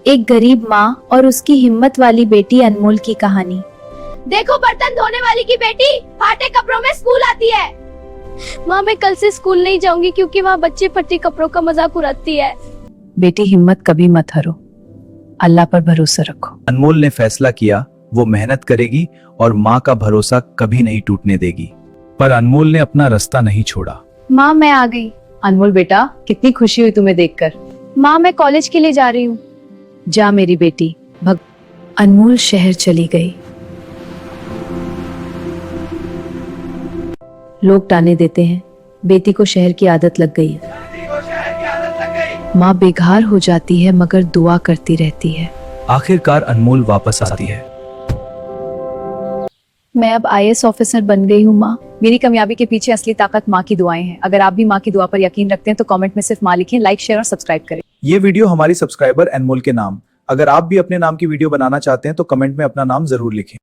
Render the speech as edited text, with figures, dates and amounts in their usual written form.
एक गरीब माँ और उसकी हिम्मत वाली बेटी अनमोल की कहानी। देखो बर्तन धोने वाली की बेटी फाटे कपड़ों में स्कूल आती है। माँ मैं कल से स्कूल नहीं जाऊंगी क्योंकि वहाँ बच्चे फटे कपड़ों का मजाक उड़ाती है। बेटी हिम्मत कभी मत हारो, अल्लाह पर भरोसा रखो। अनमोल ने फैसला किया वो मेहनत करेगी और माँ का भरोसा कभी नहीं टूटने देगी। पर अनमोल ने अपना रास्ता नहीं छोड़ा। माँ मैं आ गई। अनमोल बेटा, कितनी खुशी हुई तुम्हें देखकर। माँ मैं कॉलेज के लिए जा रही हूँ। जा मेरी बेटी। अनमोल शहर चली गई। लोग ताने देते हैं, बेटी को शहर की आदत लग गई है। माँ बेघर हो जाती है मगर दुआ करती रहती है। आखिरकार अनमोल वापस आती है। मैं अब IAS ऑफिसर बन गई हूँ माँ। मेरी कामयाबी के पीछे असली ताकत माँ की दुआएं हैं। अगर आप भी माँ की दुआ पर यकीन रखते हैं तो कमेंट में सिर्फ माँ लिखें, लाइक शेयर और सब्सक्राइब करें। ये वीडियो हमारी सब्सक्राइबर अनमोल के नाम। अगर आप भी अपने नाम की वीडियो बनाना चाहते हैं तो कमेंट में अपना नाम जरूर लिखें।